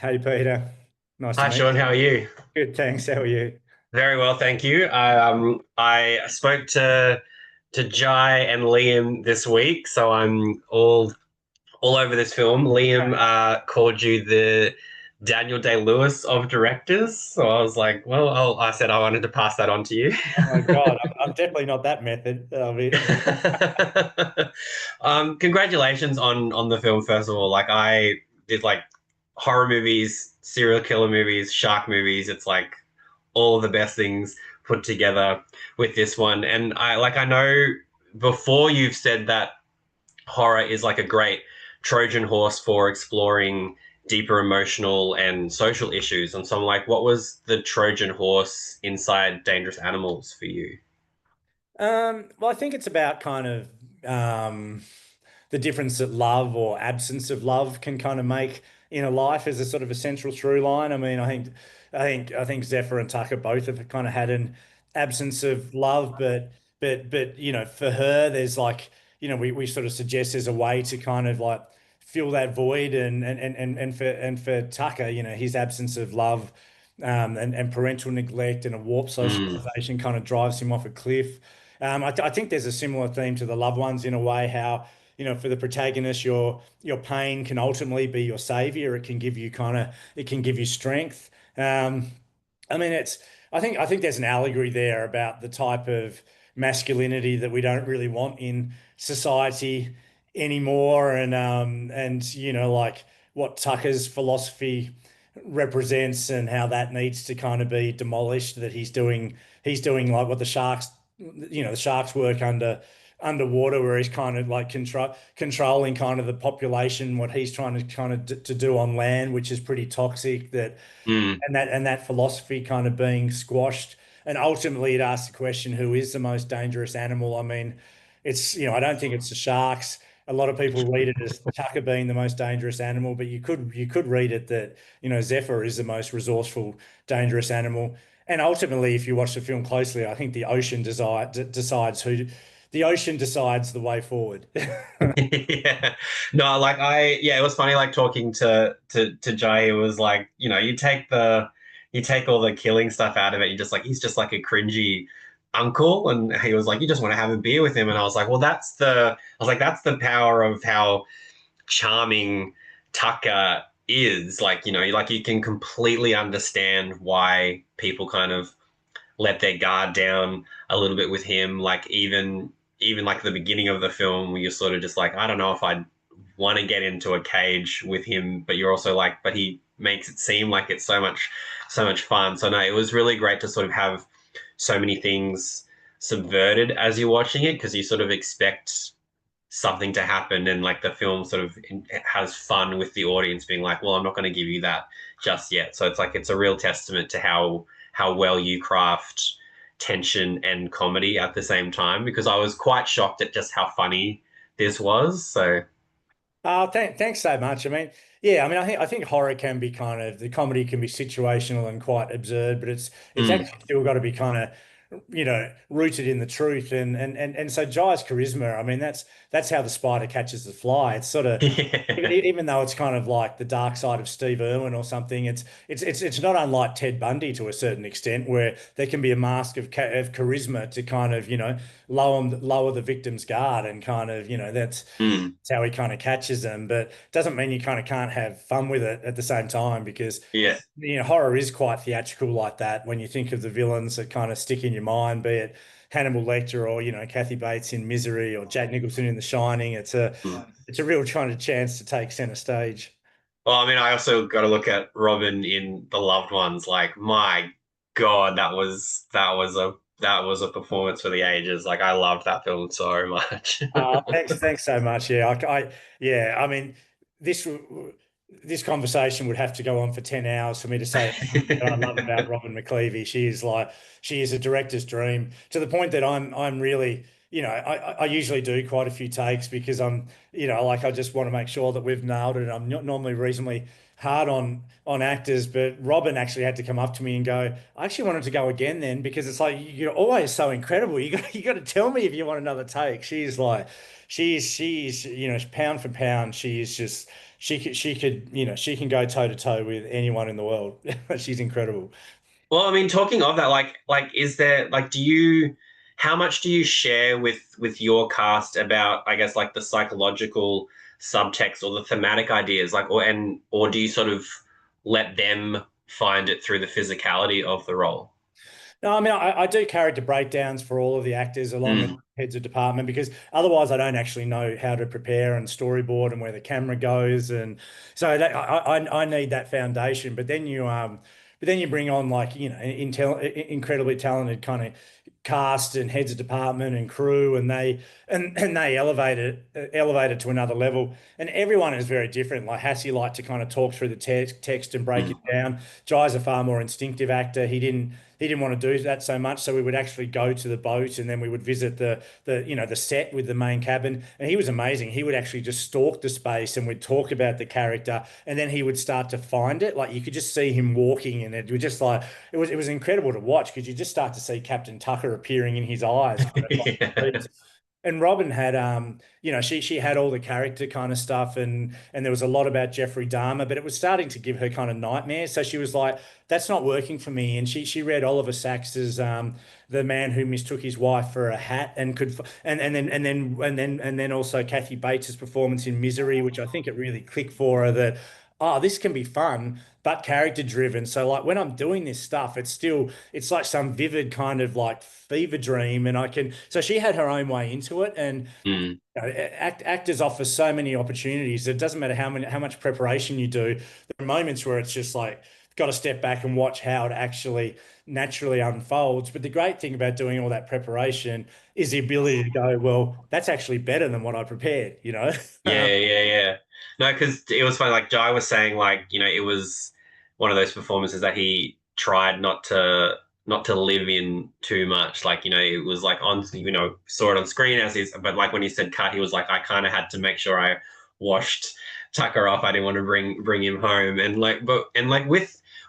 Hey Peter, nice to Hi, meet Sean. How are you. you? Good, thanks. How are you? Very well, thank you. I spoke to Jai and Liam this week, so I'm all over this film. Liam called you the Daniel Day-Lewis of directors, so I was like, well, I said I wanted to pass that on to you. Oh my God, I'm definitely not that method. I mean, Congratulations on the film, first of all. Like I did like horror movies, serial killer movies, shark movies. It's like all of the best things put together with this one. And I know before you've said that horror is like a great Trojan horse for exploring deeper emotional and social issues. And so I'm like, what was the Trojan horse inside Dangerous Animals for you? well, I think it's about kind of um, the difference that love or absence of love can kind of make in a life as a sort of a central through line. I mean, I think Zephyr and Tucker both have kind of had an absence of love, but for her, there's like we sort of suggest there's a way to kind of like fill that void, and for Tucker, his absence of love. And parental neglect and a warped Mm. socialization kind of drives him off a cliff. I think there's a similar theme to the loved ones in a way, how for the protagonist, your pain can ultimately be your savior. It can give you strength. I mean, I think there's an allegory there about the type of masculinity that we don't really want in society anymore, and like what Tucker's philosophy represents and how that needs to kind of be demolished. That he's doing like what the sharks work underwater, where he's kind of like controlling kind of the population, what he's trying to kind of to do on land, which is pretty toxic. That Mm. and that and that philosophy kind of being squashed. And ultimately, it asks the question, who is the most dangerous animal? I mean, I don't think it's the sharks. A lot of people read it as Tucker being the most dangerous animal, but you could read it that, Zephyr is the most resourceful, dangerous animal. And ultimately, if you watch the film closely, I think the ocean decides the way forward. Yeah. No, yeah, it was funny like talking to Jay. It was like, you take all the killing stuff out of it. You just like he's just like a cringy uncle. And he was like, you just want to have a beer with him. And I was like, well, that's the power of how charming Tucker is. Like, like you can completely understand why people kind of let their guard down a little bit with him. Like even like the beginning of the film, where you're sort of just like, I don't know if I'd want to get into a cage with him, but you're also like, but he makes it seem like it's so much fun. So no, it was really great to sort of have so many things subverted as you're watching it because you sort of expect something to happen and like the film sort of has fun with the audience being like, well, I'm not going to give you that just yet. So it's like it's a real testament to how well you craft tension and comedy at the same time, because I was quite shocked at just how funny this was. So Thanks so much. I mean, yeah, I mean, I think horror can be the comedy can be situational and quite absurd, but it's mm. actually still got to be kind of, rooted in the truth. And so Jai's charisma, I mean, that's how the spider catches the fly. It's sort of, Yeah. even though it's kind of like the dark side of Steve Irwin or something, it's not unlike Ted Bundy to a certain extent, where there can be a mask of charisma to kind of, lower the victim's guard, and kind of, Mm. that's how he kind of catches them. But it doesn't mean you kind of can't have fun with it at the same time, because Yeah. horror is quite theatrical like that. When you think of the villains that kind of stick in your mind, be it Hannibal Lecter or Kathy Bates in Misery or Jack Nicholson in The Shining, Mm. it's a real kind of chance to take center stage. Well, I mean, I also got to look at Robin in The Loved Ones. Like, my God, that was a performance for the ages. Like, I loved that film so much. Thanks so much. Yeah, yeah. I mean, this this conversation would have to go on for 10 hours for me to say everything that I love about Robin McLeavy. She is a director's dream, to the point that I'm really, I usually do quite a few takes, because I just want to make sure that we've nailed it. I'm not normally reasonably hard on actors, but Robin actually had to come up to me and go, I actually wanted to go again then, because it's like, you're always so incredible. You got to tell me if you want another take. She's like, she's pound for pound, she could, she can go toe to toe with anyone in the world. She's incredible. Well, I mean, talking of that, is there like, how much do you share with your cast about, I guess, like the psychological subtext or the thematic ideas, like, or do you sort of let them find it through the physicality of the role? No, I mean, I do character breakdowns for all of the actors along with Mm, heads of department because otherwise I don't actually know how to prepare and storyboard and where the camera goes. And so I need that foundation. But then you bring on like, incredibly talented kind of cast and heads of department and crew and they elevate it to another level. And everyone is very different. Like Hassie liked to kind of talk through the text and break it mm. down. Jai's a far more instinctive actor. He didn't want to do that so much, so we would actually go to the boat and then we would visit the set with the main cabin. And he was amazing. He would actually just stalk the space and we'd talk about the character, and then he would start to find it. Like you could just see him walking, and it was just like it was incredible to watch because you just start to see Captain Tucker appearing in his eyes, kind of Yeah. like, and Robin had she had all the character kind of stuff, and there was a lot about Jeffrey Dahmer, but it was starting to give her kind of nightmares. So she was like, that's not working for me. And she read Oliver Sacks's The Man Who Mistook His Wife for a Hat, and then also Kathy Bates's performance in Misery, which I think it really clicked for her that, oh, this can be fun but character driven. So like when I'm doing this stuff, it's like some vivid kind of like fever dream, and I can. So she had her own way into it, and Mm. actors offer so many opportunities. It doesn't matter how much preparation you do. There are moments where it's just like got to step back and watch how it actually naturally unfolds. But the great thing about doing all that preparation is the ability to go, well, that's actually better than what I prepared, you know? Yeah, yeah, yeah. No, because it was funny. Like Jai was saying, like, it was one of those performances that he tried not to live in too much. Like, it was like saw it on screen as is, but like when he said cut, he was like, I kind of had to make sure I washed Tucker off. I didn't want to bring him home. And like,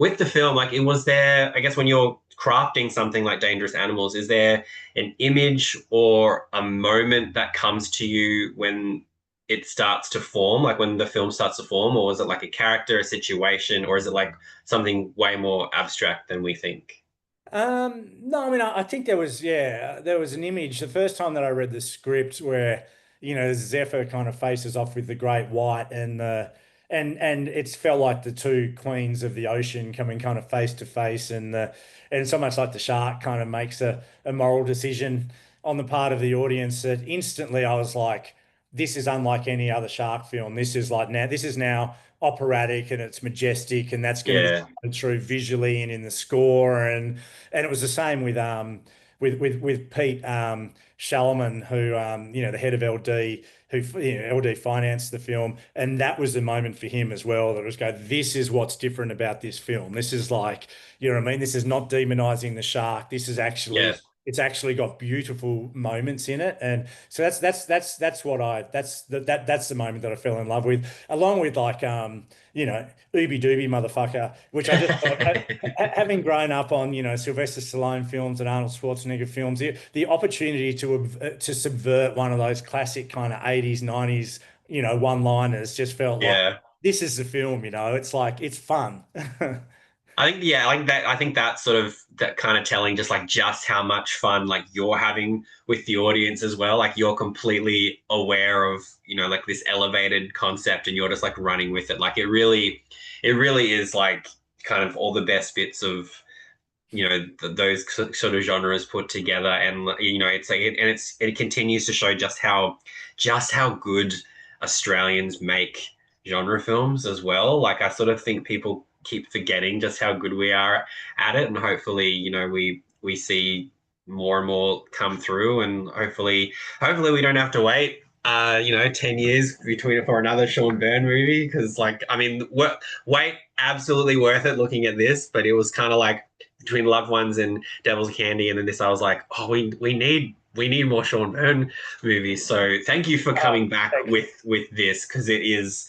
with the film, like, it was there. I guess when you're crafting something like Dangerous Animals, is there an image or a moment that comes to you when it starts to form, like when the film starts to form, or is it like a character, a situation, or is it like something way more abstract than we think? No, I mean, I think there was an image the first time that I read the script where, Zephyr kind of faces off with the Great White, and it's felt like the two queens of the ocean coming kind of face to face, and so much like the shark kind of makes a moral decision on the part of the audience that instantly I was like, this is unlike any other shark film. This is now operatic and it's majestic, and that's going to Yeah, be through visually and in the score, and it was the same with Pete Shalaman, who the head of LD, who LD financed the film, and that was the moment for him as well. That was go, this is what's different about this film. This is like, you know what I mean? This is not demonizing the shark. This is yeah, actually it's actually got beautiful moments in it, and so that's what I that's the moment that I fell in love with, along with like Ooby Dooby motherfucker, which I just thought, having grown up on Sylvester Stallone films and Arnold Schwarzenegger films, the opportunity to subvert one of those classic kind of 80s 90s one-liners just felt like yeah. this is the film. It's like it's fun. I think yeah, I think that's sort of that kind of telling just how much fun like you're having with the audience as well. Like you're completely aware of, like this elevated concept and you're just like running with it. Like it really is like kind of all the best bits of, those sort of genres put together. And it's like it continues to show just how good Australians make genre films as well. Like I sort of think people keep forgetting just how good we are at it, and hopefully, we see more and more come through, and hopefully we don't have to wait 10 years between for another Sean Byrne movie, because like I mean wait, absolutely worth it looking at this, but it was kind of like between Loved Ones and Devil's Candy, and then this I was like, oh, we need more Sean Byrne movies. So thank you for Oh, coming back thanks. with this, because it is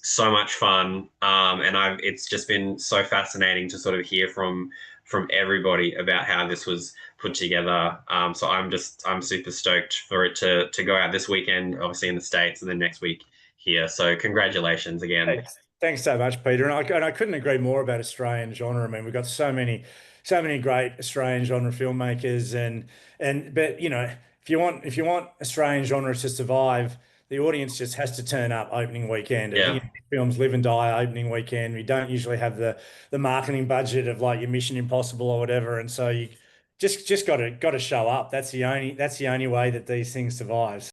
so much fun. And it's just been so fascinating to sort of hear from everybody about how this was put together. So I'm super stoked for it to go out this weekend, obviously in the States, and then next week here. So congratulations again. Thanks so much, Peter. And I couldn't agree more about Australian genre. I mean, we've got so many great Australian genre filmmakers, but if you want Australian genre to survive, the audience just has to turn up opening weekend. Yeah. Films live and die opening weekend. We don't usually have the marketing budget of like your Mission Impossible or whatever, and so you just got to show up. That's the only way that these things survive.